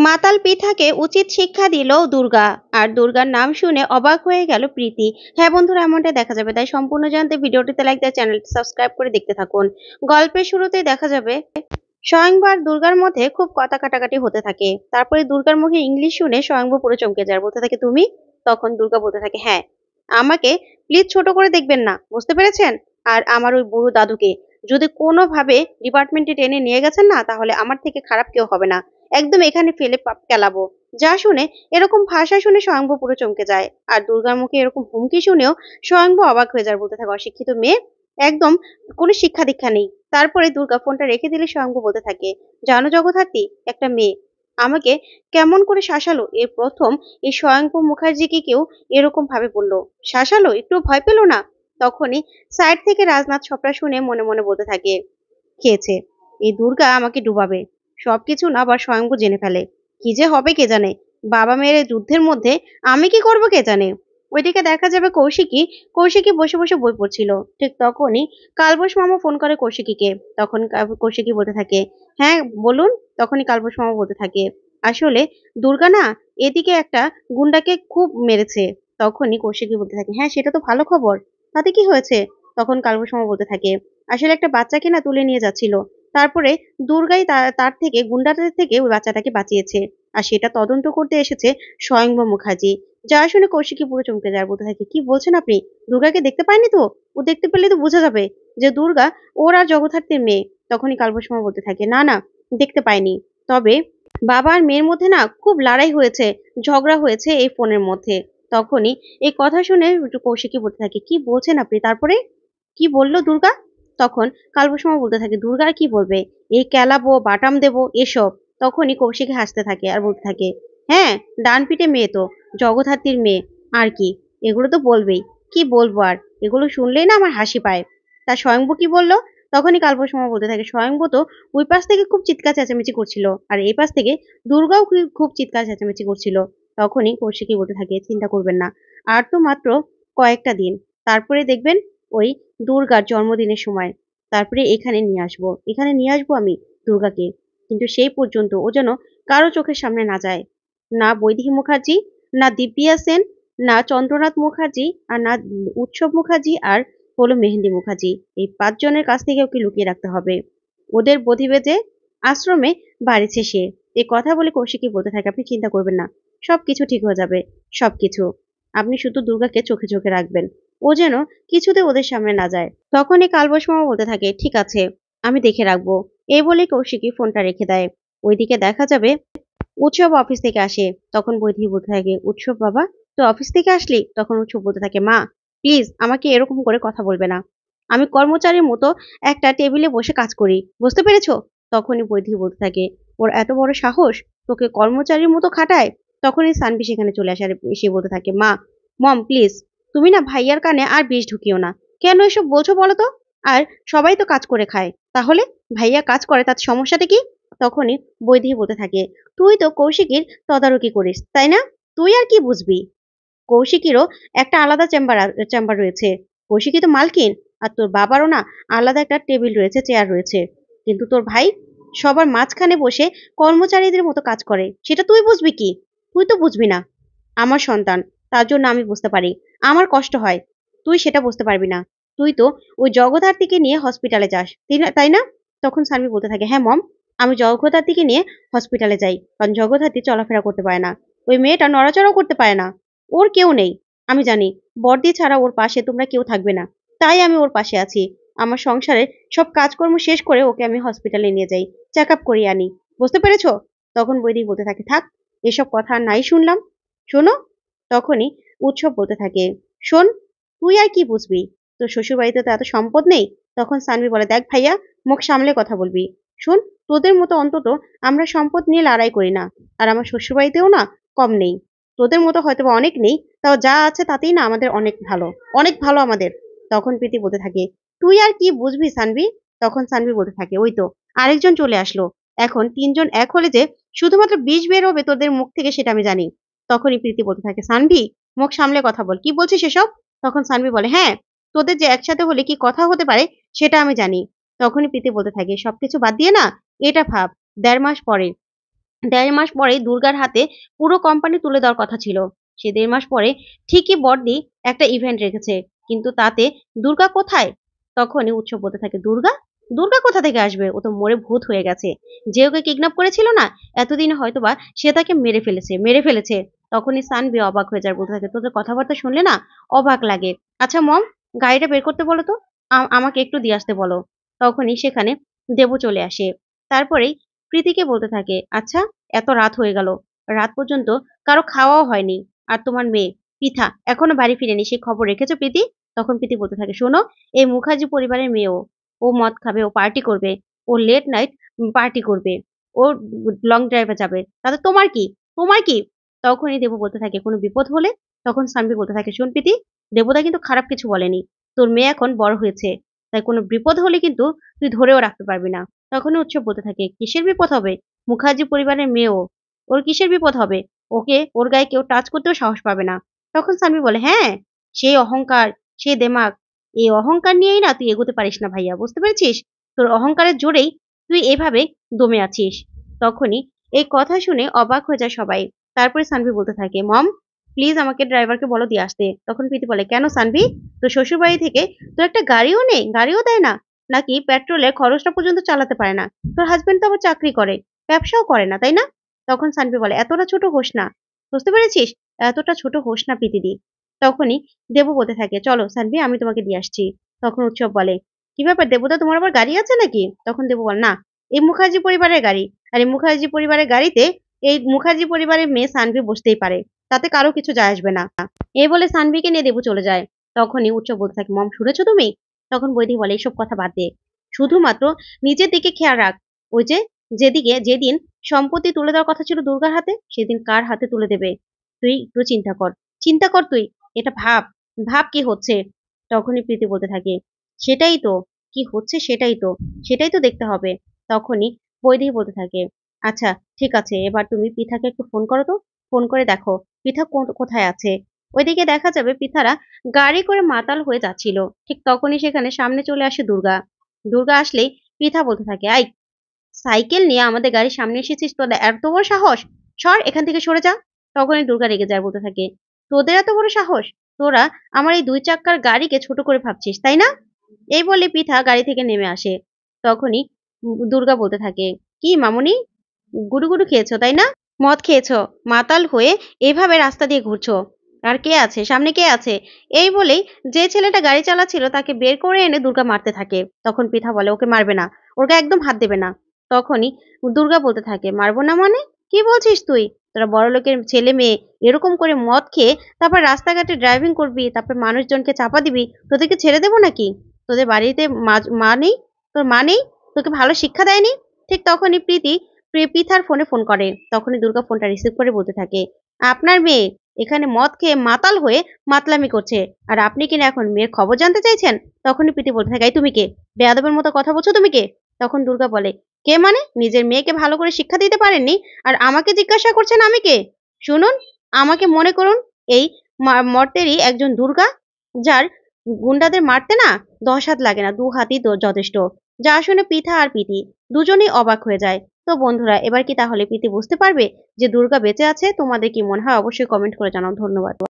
মাতাল পিঠাকে উচিত শিক্ষা দিল দুর্গা। আর দুর্গার নাম শুনে অবাক হয়ে গেল প্রীতি। হ্যাঁ বন্ধুরা, এমনটাই দেখা যাবে, তাই সম্পূর্ণ জানতে ভিডিওটিতে লাইক দিয়ে চ্যানেলটি সাবস্ক্রাইব করে দেখতে থাকুন। গল্পের শুরুতেই দেখা যাবে স্বয়ংবর দুর্গার মধ্যে খুব কথা কাটাকাটি হতে থাকে। তারপরে দুর্গার মুখে ইংলিশ শুনে স্বয়ংবর পুরো চমকে যায়, বলতে থাকে তুমি। তখন দুর্গা বলতে থাকে হ্যাঁ, আমাকে প্লিজ ছোট করে দেখবেন না, বুঝতে পেরেছেন? আর আমার ওই বুড়ো দাদুকে যদি কোনোভাবে ডিপার্টমেন্টে টেনে নিয়ে গেছেন না, তাহলে আমার থেকে খারাপ কেউ হবে না, একদম এখানে ফেলে কেলাবো। যা শুনে এরকম ভাষা শুনে স্বয়ংভু পুরো চমকে যায়। আর দুর্গার মুখে এরকম হুমকি শুনেও স্বয়ংভু অবাক হয়ে যায়, বলতে থাকে অশিক্ষিত মেয়ে, একদম কোনো শিক্ষা দীক্ষা নেই। তারপরে দুর্গা ফোনটা রেখে দিলে স্বয়ংভু বলতে থাকে, জানো জগদ্ধাত্রী, একটা মেয়ে আমাকে কেমন করে শাসালো, এই প্রথম এই স্বয়ংভু মুখার্জিকে কেউ এরকম ভাবে বললো। শাসালো, একটু ভয় পেলো না? তখনই সাইড থেকে রাজনাথ সবটা শুনে মনে মনে বলতে থাকে, খেয়েছে, এই দুর্গা আমাকে ডুবাবে, সবকিছু না আবার স্বয়ংভু জেনে ফেলে, কি যে হবে কে জানে। বাবা মেয়ের এই যুদ্ধের মধ্যে আমি কি করব কে জানে। ওইদিকে দেখা যাবে কৌশিকী কৌশিকী বসে বসে বই পড়ছিল। ঠিক তখনই কালবোস মামা ফোন করে কৌশিকীকে। তখন কৌশিকী বলতে থাকে, হ্যাঁ বলুন। তখনই কালবোস মামা বলতে থাকে, আসলে দুর্গা না এদিকে একটা গুন্ডাকে খুব মেরেছে। তখনই কৌশিকী বলতে থাকে, হ্যাঁ সেটা তো ভালো খবর, তাতে কি হয়েছে? তখন কালবোস মামা বলতে থাকে, আসলে একটা বাচ্চাকে না তুলে নিয়ে যাচ্ছিল, তারপরে দুর্গাই তার থেকে গুন্ডাদের থেকে ওই বাচ্চাটাকে বাঁচিয়েছে। আর সেটা তদন্ত করতে এসেছে স্বয়ংভু মুখার্জি। যা শুনে কৌশিকী পুরো চমকে যায়, বলতে থাকে, কি বলছেন আপনি? দুর্গাকে দেখতে পায়নি তো? ও দেখতে পেলে তো বোঝা যাবে যে দুর্গা ওর আর জগদ্ধাত্রীর মেয়ে। তখনই কালবোস মামা বলতে থাকে, না না, দেখতে পাইনি, তবে বাবা আর মেয়ের মধ্যে না খুব লড়াই হয়েছে, ঝগড়া হয়েছে এই ফোনের মধ্যে। তখনই এই কথা শুনে কৌশিকী বলতে থাকে, কি বলছেন আপনি? তারপরে কি বললো দুর্গা? তখন কালবোস মামা বলতে থাকে, দুর্গা আর কি বলবে, এই কেলাবো বাটাম দেবো এসব। তখনই কৌশিকী হাসতে থাকে আর বলতে থাকে, হ্যাঁ, ডান পিঠে মেয়ে তো, জগদ্ধাত্রীর মেয়ে, আর কি, এগুলো তো বলবেই। কি বলবো আর, এগুলো শুনলেই না আমার হাসি পায়। তা স্বয়ংভু কি বললো? তখনই কালবোস মামা বলতে থাকে, স্বয়ংভু তো ওই পাশ থেকে খুব চিৎকার চেঁচামেচি করছিল, আর এই পাশ থেকে দুর্গাও খুব চিৎকার চেঁচামেচি করছিল। তখনই কৌশিকী বলতে থাকে, চিন্তা করবেন না, আর তো মাত্র কয়েকটা দিন, তারপরে দেখবেন ওই দুর্গার জন্মদিনের সময়, তারপরে এখানে নিয়ে আসবো আমি দুর্গাকে। কিন্তু সেই পর্যন্ত ও যেন কারো চোখের সামনে না যায়, না বৈদেহী মুখার্জি, না দিব্যিয়া সেন, না চন্দ্রনাথ মুখার্জি, আর না উৎসব মুখার্জি, আর হলো মেহেন্দি মুখার্জি। এই 5 জনের কাছ থেকে ওকে লুকিয়ে রাখতে হবে। ওদের বধিবেজে আশ্রমে বাড়িছে সে। এই কথা বলে কৌশিকী বলতে থাকে, আপনি চিন্তা করবেন না, সবকিছু ঠিক হয়ে যাবে, সবকিছু। আপনি শুধু দুর্গাকে চোখে চোখে রাখবেন, ও যেন কিছুতে ওদের সামনে না যায়। তখনই কালবোস মামা বলতে থাকে, ঠিক আছে, আমি দেখে রাখবো। এই বলে কৌশিকী ফোনটা রেখে দেয়। ওইদিকে দেখা যাবে উৎসব অফিস থেকে আসে। তখন বৈদেহী বলতে থাকে, উৎসব বাবা, তুই অফিস থেকে আসলি? তখন উৎসব বলতে থাকে, মা প্লিজ আমাকে এরকম করে কথা বলবে না, আমি কর্মচারীর মতো একটা টেবিলে বসে কাজ করি, বুঝতে পেরেছো? তখনই বৈদেহী বলতে থাকে, ওর এত বড় সাহস, তোকে কর্মচারীর মতো খাটায়? তখনই সানভি সেখানে চলে আসে আর এসে বলতে থাকে, মম প্লিজ, তুমি না ভাইয়ার কানে আর বিষ ঢুকিও না, কেন এসব বলছো বলো তো? আর সবাই তো কাজ করে খায়, তাহলে ভাইয়া কাজ করে, তাতে সমস্যাটা কি? তখনই বৈদেহী বলতে থাকে, তুই তো কৌশিকীর তদারকি করিস তাই না, তুই আর কি বুঝবি? কৌশিকীরও একটা আলাদা চেম্বার রয়েছে, কৌশিকী তো মালকিন, আর তোর বাবারও না আলাদা একটা টেবিল রয়েছে, চেয়ার রয়েছে, কিন্তু তোর ভাই সবার মাঝখানে বসে কর্মচারীদের মতো কাজ করে, সেটা তুই বুঝবি কি? তুই তো বুঝবি না, আমার সন্তান, তার জন্য আমি বুঝতে পারি, আমার কষ্ট হয়, তুই সেটা বুঝতে পারবি না। তুই তো ওই জগদ্ধাত্রীকে নিয়ে হসপিটালে যাস, তাই না? তখন সানভি বলতে থাকে, হ্যাঁ মম, আমি জগদ্ধাত্রীকে নিয়ে হসপিটালে যাই, কারণ জগদ্ধাত্রী চলাফেরা করতে পারে না, ওই মেয়েটা নড়াচড়াও করতে পারে না, ওর কেউ নেই। আমি জানি বড়দি ছাড়া ওর পাশে তোমরা কেউ থাকবে না, তাই আমি ওর পাশে আছি। আমার সংসারের সব কাজকর্ম শেষ করে ওকে আমি হসপিটালে নিয়ে যাই, চেক আপ করিয়ে আনি, বুঝতে পেরেছো? তখন বৈদিক বলতে থাকে, থাক, এসব কথা আর নাই শুনলাম, শোনো। তখনই উৎসব বলতে থাকে, শোন, তুই আর কি বুঝবি, তোর শ্বশুর বাড়িতে তো এত সম্পদ নেই। তখন সানভি বলে, দেখ ভাইয়া, মুখ সামলে কথা বলবি। শোন, তোদের মতো অন্তত আমরা সম্পদ নিয়ে লড়াই করি না, আর আমার শ্বশুর বাড়িতেও না কম নেই, তোদের মতো হয়তো বা অনেক নেই, তাও যা আছে তাতেই না আমাদের অনেক ভালো, অনেক ভালো আমাদের। তখন প্রীতি বলতে থাকে, তুই আর কি বুঝবি সানভি? তখন সানভি বলতে থাকে, ওই তো আরেকজন চলে আসলো, এখন 3 জন এক হলে যে শুধুমাত্র বিষ বের হবে তোদের মুখ থেকে সেটা আমি জানি। তখনই প্রীতি বলতে থাকে, সানভি, মুখ সামলে কথা বল, কি বলছিস এসব? তখন সানভি বলে, হ্যাঁ, তোদের যে একসাথে হলে কি কথা হতে পারে সেটা আমি জানি। তখনই প্রীতি বলতে থাকে, সবকিছু বাদ দিয়ে না এটা ভাব, 1.5 মাস পরে ১.৫ মাস পরেই দুর্গার হাতে পুরো কোম্পানি তুলে দেওয়ার কথা ছিল। সে ১.৫ মাস পরে ঠিকই বড়দি একটা ইভেন্ট রেখেছে। কিন্তু তাতে দুর্গা কোথায়? তখনই উৎসব বলতে থাকে, "দুর্গা? দুর্গা কোথা থেকে আসবে? ও তো মরে ভূত হয়ে গেছে। যে ওকে কিডন্যাপ করেছিল না, এতদিনে হয়তোবা সে তাকে মেরে ফেলেছে।" তখনই সানভি অবাক হয়ে যায়, বলতে থাকে, "তোদের কথাবার্তা শুনলে না অবাক লাগে। আচ্ছা মম, গাড়িটা বের করতে বলো তো। আমাকে একটু দিয়ে আসতে বলো।" তখনই সেখানে দেবু চলে আসে। তারপরেই প্রীতিকে বলতে থাকে, "আচ্ছা, এত রাত হয়ে গেল। রাত পর্যন্ত কারো খাওয়াও হয়নি। আর তোমার মেয়ে পৃথা এখনো বাড়ি ফিরেনি। সে খবর রেখেছো প্রীতি?" তখন প্রীতি বলতে থাকে, "শোনো, এই মুখার্জি পরিবারের মেয়ে ও। ও মদ খাবে, ও পার্টি করবে, ও লেট নাইট পার্টি করবে, ও লং ড্রাইভে যাবে। তাতে তোমার কি? তোমার কি?" তখনই দেবু বলতে থাকে, "কোনো বিপদ হলে?" তখন সানভি বলতে থাকে, "শোন প্রীতি, দেবুদা কিন্তু খারাপ কিছু বলেনি। তোর মেয়ে এখন বড় হয়েছে। তাই কোনো বিপদ হলে কিন্তু তুই ধরেও রাখতে পারবি না।" তখনই উৎসব বলতে থাকে, "কিসের বিপদ হবে? মুখার্জি পরিবারের মেয়ে ও। ওর কিসের বিপদ হবে? ওকে ওর গায়ে কেউ টাচ করতেও সাহস পাবে না।" তখন সানভি বলে, "হ্যাঁ, সেই অহংকার, সেই দেমাক। এই অহংকার নিয়েই না তুই এগোতে পারিস না ভাইয়া। বুঝতে পেরেছিস? তোর অহংকারের জোরেই তুই এভাবে দমে আছিস।" তখনই এই কথা শুনে অবাক হয়ে যায় সবাই। তারপরে সানভি বলতে থাকে, "মম, প্লিজ আমাকে ড্রাইভারকে বলো দিয়ে আসতে।" তখন প্রীতি বলে, "কেন সানভি? তোর শ্বশুরবাড়ি থেকে তোর একটা গাড়িও নেই? গাড়িও দেয় না? নাকি পেট্রোলের খরচটা পর্যন্ত চালাতে পারে না? তোর হাসব্যান্ড তো আবার চাকরি করে, ব্যবসাও করে না, তাই না?" তখন সানভি বলে, "এতটা ছোট হোস না। বুঝতে পেরেছিস? এতটা ছোট হোস না প্রীতিদি।" তখনই দেবু বলতে থাকে, "চলো সানভি, আমি তোমাকে দিয়ে আসছি।" তখন উৎসব বলে, "কি ব্যাপার দেবুদা, তোমার আবার গাড়ি আছে নাকি?" তখন দেবু বলে, "না, এই মুখার্জি পরিবারের গাড়ি। আর এই মুখার্জি পরিবারের গাড়িতে এই মুখার্জি পরিবারের মেয়ে সানভি বসতেই পারে। তাতে কারো কিছু যায় আসবে না।" এই বলে সানভিকে নিয়ে দেবু চলে যায়। তখনই উৎসব বলতে থাকে, "মম, শুনেছো তুমি?" তখন বৈদি বলে, "এসব কথা বাদ দে। শুধুমাত্র নিজের দিকে খেয়াল রাখ। ওই যে যেদিন সম্পত্তি তুলে দেওয়ার কথা ছিল দুর্গার হাতে, সেদিন কার হাতে তুলে দেবে? তুই একটু চিন্তা কর। চিন্তা কর তুই। এটা ভাব। ভাব কি হচ্ছে?" তখনই প্রীতি বলতে থাকে, "সেটাই তো। কি হচ্ছে সেটাই তো দেখতে হবে।" তখনই বৈদেহী বলতে থাকে, "আচ্ছা ঠিক আছে, এবার তুমি পৃথাকে একটু ফোন করো তো। ফোন করে দেখো পৃথা কোথায় আছে।" ওইদিকে দেখা যাবে পৃথারা গাড়ি করে মাতাল হয়ে যাচ্ছিল। ঠিক তখনই সেখানে সামনে চলে আসে দুর্গা। দুর্গা আসলেই পৃথা বলতে থাকে, "আই, সাইকেল নিয়ে আমাদের গাড়ির সামনে এসেছিস, তোদের এত বড় সাহস? সর, এখান থেকে সরে যা।" তখনই দুর্গা রেগে যায়, বলতে থাকে, "তোদের এত বড় সাহস? তোরা আমার এই ২ চাক্কার গাড়িকে ছোট করে ভাবছিস, তাই না?" এই বলে পৃথা গাড়ি থেকে নেমে আসে। তখনই দুর্গা বলতে থাকে, "কি মামুনি, গুডু খেয়েছো তাই না? মদ খেয়েছো, মাতাল হয়ে এভাবে রাস্তা দিয়ে ঘুরছো। আর কে আছে? সামনে কে আছে?" এই বলেই যে ছেলেটা গাড়ি চালাচ্ছিল তাকে বের করে এনে দুর্গা মারতে থাকে। তখন পৃথা বলে, "ওকে মারবে না। ওর গায়ে একদম হাত দেবে না।" তখনই দুর্গা বলতে থাকে, "মারবো না মানে? কি বলছিস তুই? তোরা বড়লোকের ছেলে-মেয়ে এরকম করে মদ খেয়ে তারপর রাস্তাঘাটে ড্রাইভিং করবি, তারপর মানুষজনকে চাপা দিবি। তোদেরকে ছেড়ে দেবো নাকি? তোদের বাড়িতে মা নেই? তোর মা নেই? তোকে ভালো শিক্ষা দেয়নি?" ঠিক তখনই প্রীতি পৃথার ফোন করে। তখনই দুর্গা ফোনটা রিসিভ করে বলতে থাকে, "আপনার মেয়ে এখানে মদ খেয়ে মাতাল হয়ে মাতলামি করছে। আর আপনি কিনা এখন মেয়ের খবর জানতে চাইছেন?" তখনই প্রীতি বলতে থাকে, "এই তুমি কে? বেয়াদবের মতো কথা বলছো তুমি কে?" তখন দুর্গা বলে, "কে মানে? নিজের মেয়েকে ভালো করে শিক্ষা দিতে পারেননি, আর আমাকে জিজ্ঞাসা করছেন আমি কে? শুনুন, আমাকে মনে করুন এই মর্তেরই একজন দুর্গা, যার গুন্ডাদের মারতে না ১০ হাত লাগে না, ২ হাতই যথেষ্ট।" যা শুনে পৃথা আর প্রীতি দুজনেই অবাক হয়ে যায়। তো বন্ধুরা, এবার কি তাহলে প্রীতি বুঝতে পারবে যে দুর্গা বেঁচে আছে? তোমাদের কি মনে হয়? অবশ্যই কমেন্ট করে জানাও। ধন্যবাদ।